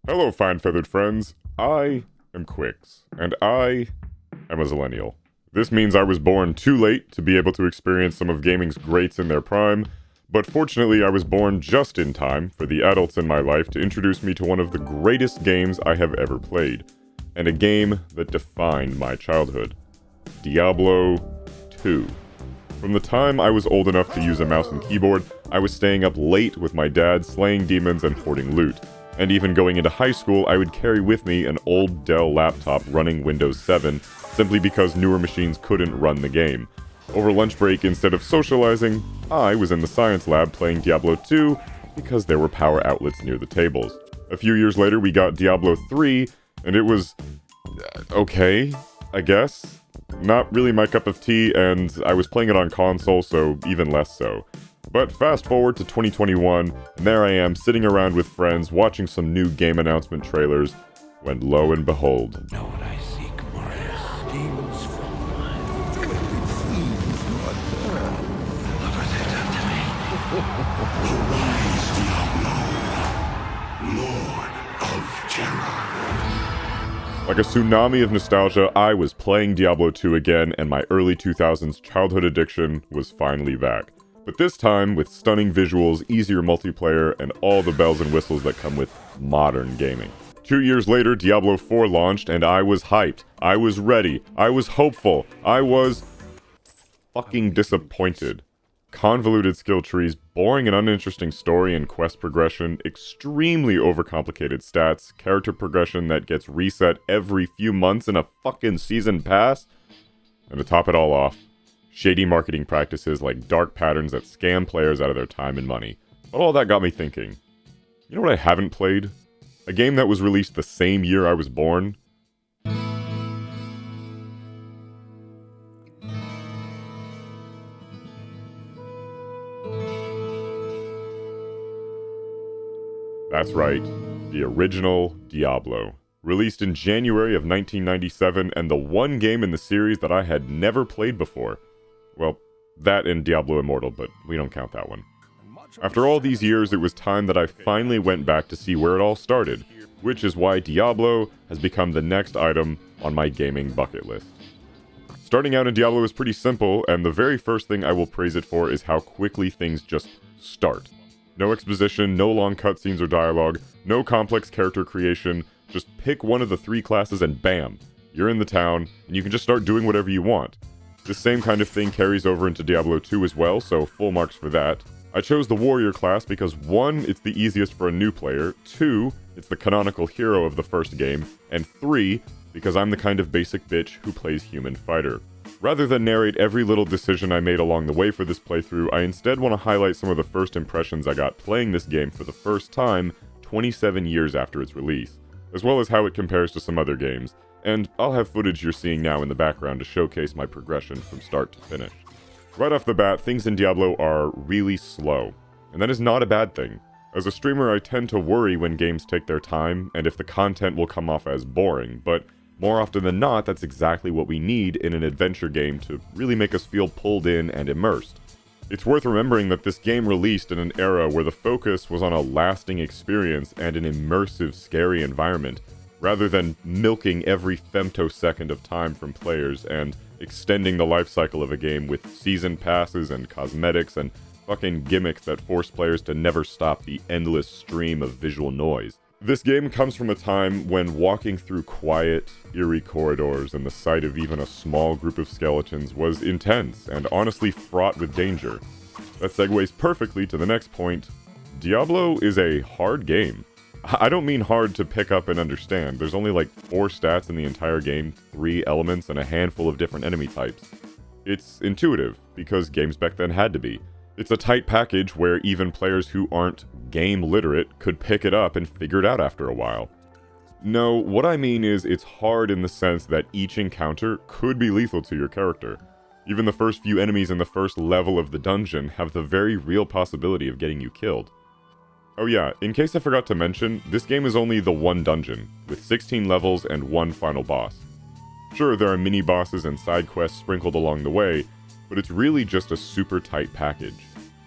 Hello, fine-feathered friends. I am Quix, and I am a Zillennial. This means I was born too late to be able to experience some of gaming's greats in their prime, but fortunately I was born just in time for the adults in my life to introduce me to one of the greatest games I have ever played, and a game that defined my childhood. Diablo 2. From the time I was old enough to use a mouse and keyboard, I was staying up late with my dad slaying demons and hoarding loot. And even going into high school, I would carry with me an old Dell laptop running Windows 7, simply because newer machines couldn't run the game. Over lunch break, instead of socializing, I was in the science lab playing Diablo 2 because there were power outlets near the tables. A few years later, we got Diablo 3, and it was okay, I guess. Not really my cup of tea, and I was playing it on console, so even less so. But fast forward to 2021, and there I am sitting around with friends watching some new game announcement trailers, when lo and behold... Know what I seek, Marius? Demons from mine. Like a tsunami of nostalgia, I was playing Diablo 2 again, and my early 2000s childhood addiction was finally back. But this time, with stunning visuals, easier multiplayer, and all the bells and whistles that come with modern gaming. 2 years later, Diablo 4 launched, and I was hyped. I was ready. I was hopeful. I was... fucking disappointed. Convoluted skill trees, boring and uninteresting story and quest progression, extremely overcomplicated stats, character progression that gets reset every few months in a fucking season pass, and to top it all off, shady marketing practices like dark patterns that scam players out of their time and money. But all that got me thinking, you know what I haven't played? A game that was released the same year I was born? That's right, the original Diablo. Released in January of 1997, and the one game in the series that I had never played before. Well, that and Diablo Immortal, but we don't count that one. After all these years, it was time that I finally went back to see where it all started, which is why Diablo has become the next item on my gaming bucket list. Starting out in Diablo is pretty simple, and the very first thing I will praise it for is how quickly things just start. No exposition, no long cutscenes or dialogue, no complex character creation, just pick one of the three classes and bam, you're in the town, and you can just start doing whatever you want. This same kind of thing carries over into Diablo 2 as well, so full marks for that. I chose the warrior class because 1, it's the easiest for a new player, 2, it's the canonical hero of the first game, and 3, because I'm the kind of basic bitch who plays human fighter. Rather than narrate every little decision I made along the way for this playthrough, I instead want to highlight some of the first impressions I got playing this game for the first time 27 years after its release, as well as how it compares to some other games, and I'll have footage you're seeing now in the background to showcase my progression from start to finish. Right off the bat, things in Diablo are really slow, and that is not a bad thing. As a streamer, I tend to worry when games take their time, and if the content will come off as boring, but more often than not, that's exactly what we need in an adventure game to really make us feel pulled in and immersed. It's worth remembering that this game released in an era where the focus was on a lasting experience and an immersive, scary environment, rather than milking every femtosecond of time from players and extending the life cycle of a game with season passes and cosmetics and fucking gimmicks that force players to never stop the endless stream of visual noise. This game comes from a time when walking through quiet, eerie corridors and the sight of even a small group of skeletons was intense and honestly fraught with danger. That segues perfectly to the next point. Diablo is a hard game. I don't mean hard to pick up and understand. There's only like 4 stats in the entire game, 3 elements, and a handful of different enemy types. It's intuitive, because games back then had to be. It's a tight package where even players who aren't game literate could pick it up and figure it out after a while. No, what I mean is it's hard in the sense that each encounter could be lethal to your character. Even the first few enemies in the first level of the dungeon have the very real possibility of getting you killed. Oh yeah, in case I forgot to mention, this game is only the one dungeon, with 16 levels and one final boss. Sure, there are mini-bosses and side quests sprinkled along the way, but it's really just a super tight package.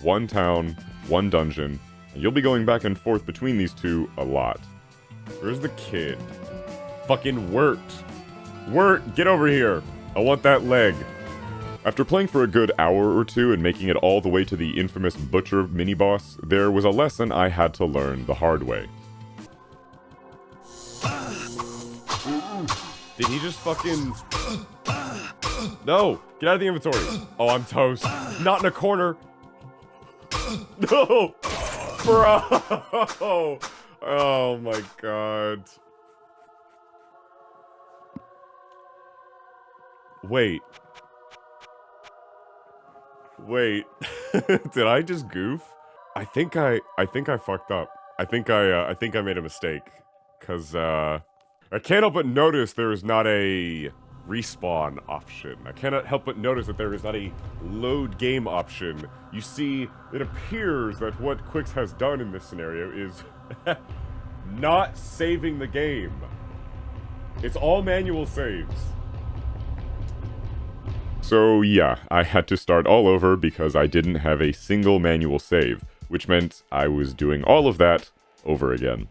One town, one dungeon, and you'll be going back and forth between these two a lot. Where's the kid? Fucking Wirt. Wirt, get over here. I want that leg. After playing for a good hour or two and making it all the way to the infamous Butcher mini-boss, there was a lesson I had to learn the hard way. Did he just fucking... No! Get out of the inventory! Oh, I'm toast. Not in a corner! No! Bro! Oh my god. Wait. Wait. Did I just goof? I think I fucked up. I think I made a mistake. Cause, I can't help but notice there is not a respawn option. I cannot help but notice that there is not a load game option. You see, it appears that what Quix has done in this scenario is not saving the game. It's all manual saves. So yeah, I had to start all over because I didn't have a single manual save, which meant I was doing all of that over again.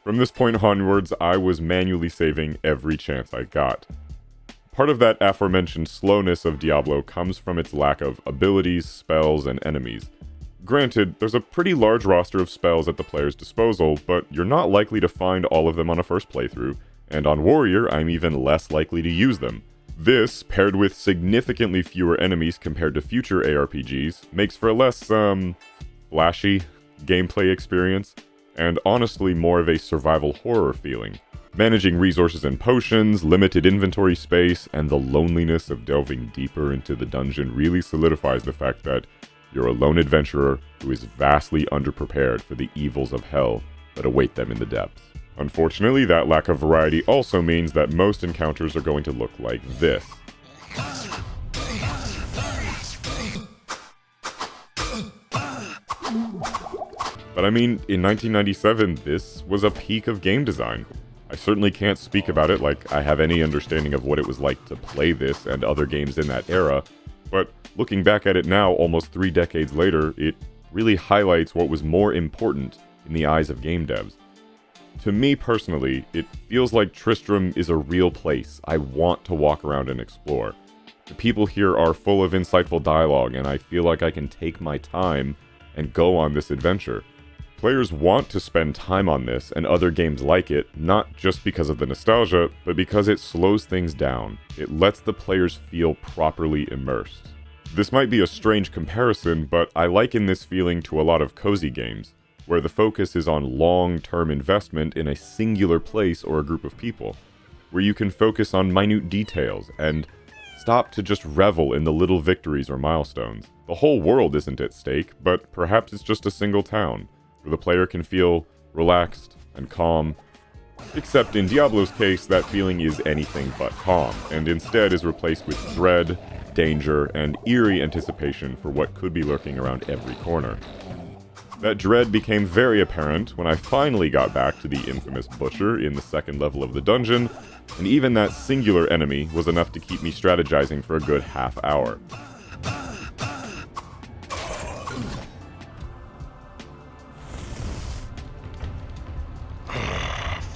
From this point onwards, I was manually saving every chance I got. Part of that aforementioned slowness of Diablo comes from its lack of abilities, spells, and enemies. Granted, there's a pretty large roster of spells at the player's disposal, but you're not likely to find all of them on a first playthrough, and on Warrior, I'm even less likely to use them. This, paired with significantly fewer enemies compared to future ARPGs, makes for a less, flashy gameplay experience, and honestly more of a survival horror feeling. Managing resources and potions, limited inventory space, and the loneliness of delving deeper into the dungeon really solidifies the fact that you're a lone adventurer who is vastly underprepared for the evils of hell that await them in the depths. Unfortunately, that lack of variety also means that most encounters are going to look like this. But I mean, in 1997, this was a peak of game design. I certainly can't speak about it like I have any understanding of what it was like to play this and other games in that era, but looking back at it now, almost 3 decades later, it really highlights what was more important in the eyes of game devs. To me personally, it feels like Tristram is a real place I want to walk around and explore. The people here are full of insightful dialogue, and I feel like I can take my time and go on this adventure. Players want to spend time on this and other games like it, not just because of the nostalgia, but because it slows things down. It lets the players feel properly immersed. This might be a strange comparison, but I liken this feeling to a lot of cozy games, where the focus is on long-term investment in a singular place or a group of people, where you can focus on minute details and stop to just revel in the little victories or milestones. The whole world isn't at stake, but perhaps it's just a single town, where the player can feel relaxed and calm, except in Diablo's case, that feeling is anything but calm, and instead is replaced with dread, danger, and eerie anticipation for what could be lurking around every corner. That dread became very apparent when I finally got back to the infamous Butcher in the second level of the dungeon, and even that singular enemy was enough to keep me strategizing for a good half hour.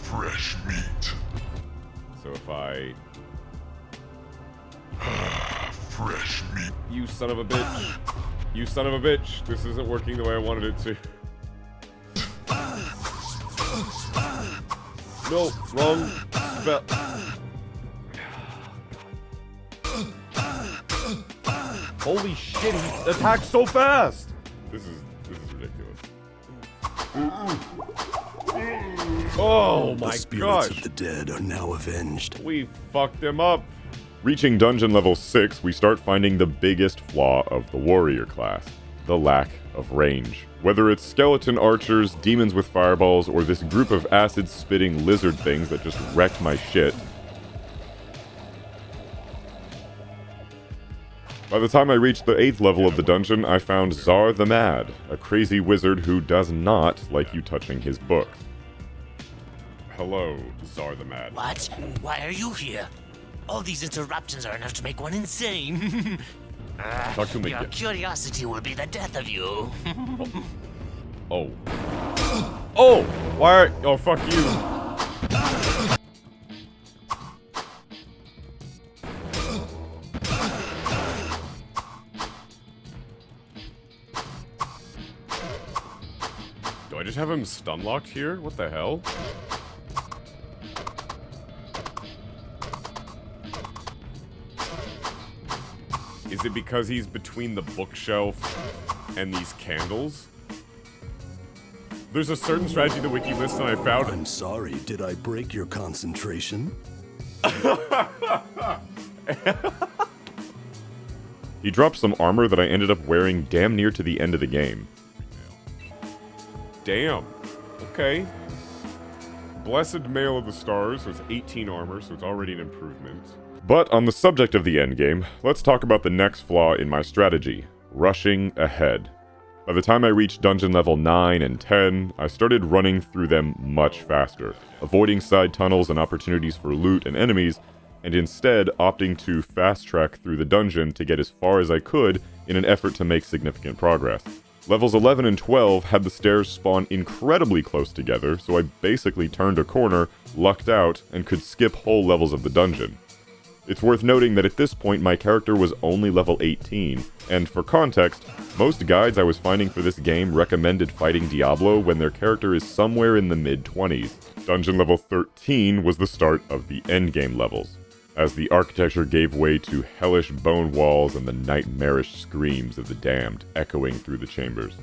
Fresh meat. So if I... Fresh meat. You son of a bitch. You son of a bitch. This isn't working the way I wanted it to. No, wrong spell. Holy shit, he attacks so fast! This is ridiculous. Oh my The spirits gosh! of the dead are now avenged. We fucked him up. Reaching dungeon level 6, we start finding the biggest flaw of the warrior class, the lack of range. Whether it's skeleton archers, demons with fireballs, or this group of acid-spitting lizard things that just wrecked my shit. By the time I reached the 8th level of the dungeon, I found Czar the Mad, a crazy wizard who does not like you touching his books. Hello, Czar the Mad. What? Why are you here? All these interruptions are enough to make one insane. Talk to me. Your curiosity will be the death of you. Oh. Oh! Why are... Oh, fuck you. Do I just have him stun locked here? What the hell? Is it because he's between the bookshelf and these candles? There's a certain strategy the wiki lists and I found. I'm sorry, did I break your concentration? He dropped some armor that I ended up wearing damn near to the end of the game. Damn. Okay. Blessed Mail of the Stars was 18 armor, so it's already an improvement. But on the subject of the endgame, let's talk about the next flaw in my strategy: rushing ahead. By the time I reached dungeon level 9 and 10, I started running through them much faster, avoiding side tunnels and opportunities for loot and enemies, and instead opting to fast track through the dungeon to get as far as I could in an effort to make significant progress. Levels 11 and 12 had the stairs spawn incredibly close together, so I basically turned a corner, lucked out, and could skip whole levels of the dungeon. It's worth noting that at this point my character was only level 18, and for context, most guides I was finding for this game recommended fighting Diablo when their character is somewhere in the mid-20s. Dungeon level 13 was the start of the endgame levels, as the architecture gave way to hellish bone walls and the nightmarish screams of the damned echoing through the chambers.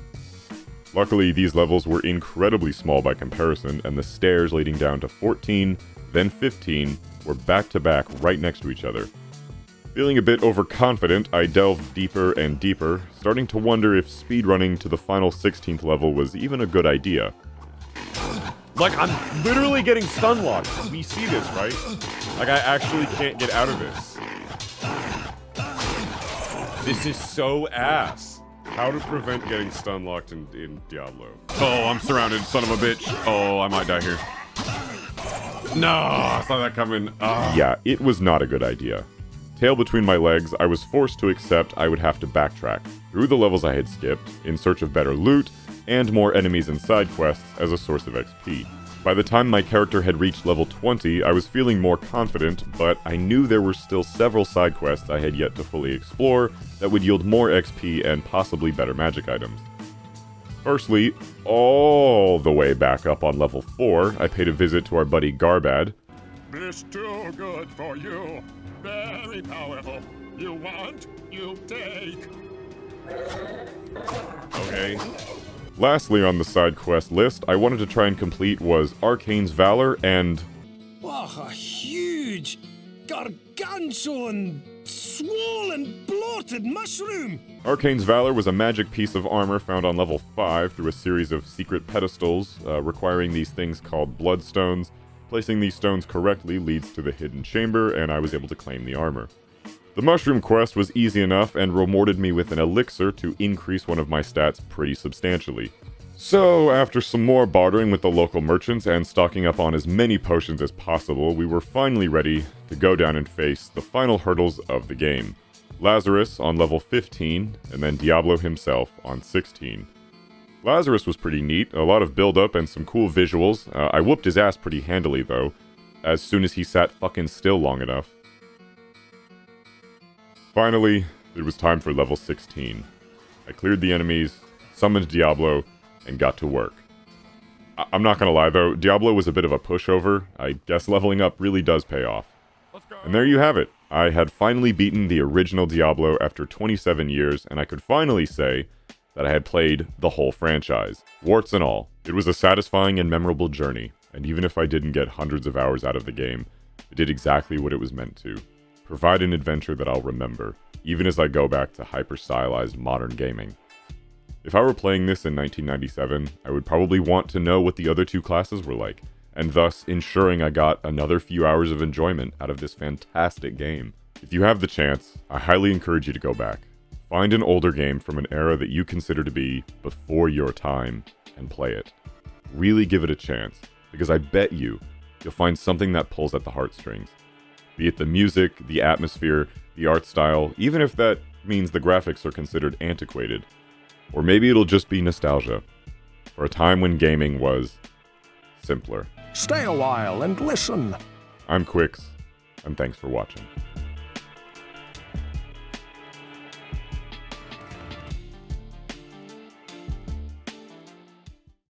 Luckily, these levels were incredibly small by comparison, and the stairs leading down to 14, then 15, were back-to-back right next to each other. Feeling a bit overconfident, I delved deeper and deeper, starting to wonder if speedrunning to the final 16th level was even a good idea. Like, I'm literally getting stun locked. We see this, right? Like, I actually can't get out of this. This is so ass. How to prevent getting stun locked in Diablo. Oh, I'm surrounded, son of a bitch. Oh, I might die here. No, I saw that coming. Yeah, it was not a good idea. Tail between my legs, I was forced to accept I would have to backtrack through the levels I had skipped in search of better loot and more enemies and side quests as a source of XP. By the time my character had reached level 20, I was feeling more confident, but I knew there were still several side quests I had yet to fully explore that would yield more XP and possibly better magic items. Firstly, all the way back up on level 4, I paid a visit to our buddy Garbad. This too good for you. Very powerful. You want, you take. Okay. Lastly on the side quest list, I wanted to try and complete was Arcane's Valor and... Oh, a huge, gargantuan, swollen, bloated mushroom! Arcane's Valor was a magic piece of armor found on level 5 through a series of secret pedestals, requiring these things called bloodstones. Placing these stones correctly leads to the hidden chamber, and I was able to claim the armor. The mushroom quest was easy enough and rewarded me with an elixir to increase one of my stats pretty substantially. So, after some more bartering with the local merchants and stocking up on as many potions as possible, we were finally ready to go down and face the final hurdles of the game. Lazarus on level 15, and then Diablo himself on 16. Lazarus was pretty neat, a lot of build-up and some cool visuals. I whooped his ass pretty handily though, as soon as he sat fucking still long enough. Finally, it was time for level 16. I cleared the enemies, summoned Diablo, and got to work. I'm not gonna lie though, Diablo was a bit of a pushover. I guess leveling up really does pay off. And there you have it. I had finally beaten the original Diablo after 27 years, and I could finally say that I had played the whole franchise, warts and all. It was a satisfying and memorable journey, and even if I didn't get hundreds of hours out of the game, it did exactly what it was meant to. Provide an adventure that I'll remember, even as I go back to hyper-stylized modern gaming. If I were playing this in 1997, I would probably want to know what the other two classes were like, and thus ensuring I got another few hours of enjoyment out of this fantastic game. If you have the chance, I highly encourage you to go back. Find an older game from an era that you consider to be before your time, and play it. Really give it a chance, because I bet you'll find something that pulls at the heartstrings. Be it the music, the atmosphere, the art style, even if that means the graphics are considered antiquated. Or maybe it'll just be nostalgia, for a time when gaming was simpler. Stay a while and listen. I'm Quix, and thanks for watching.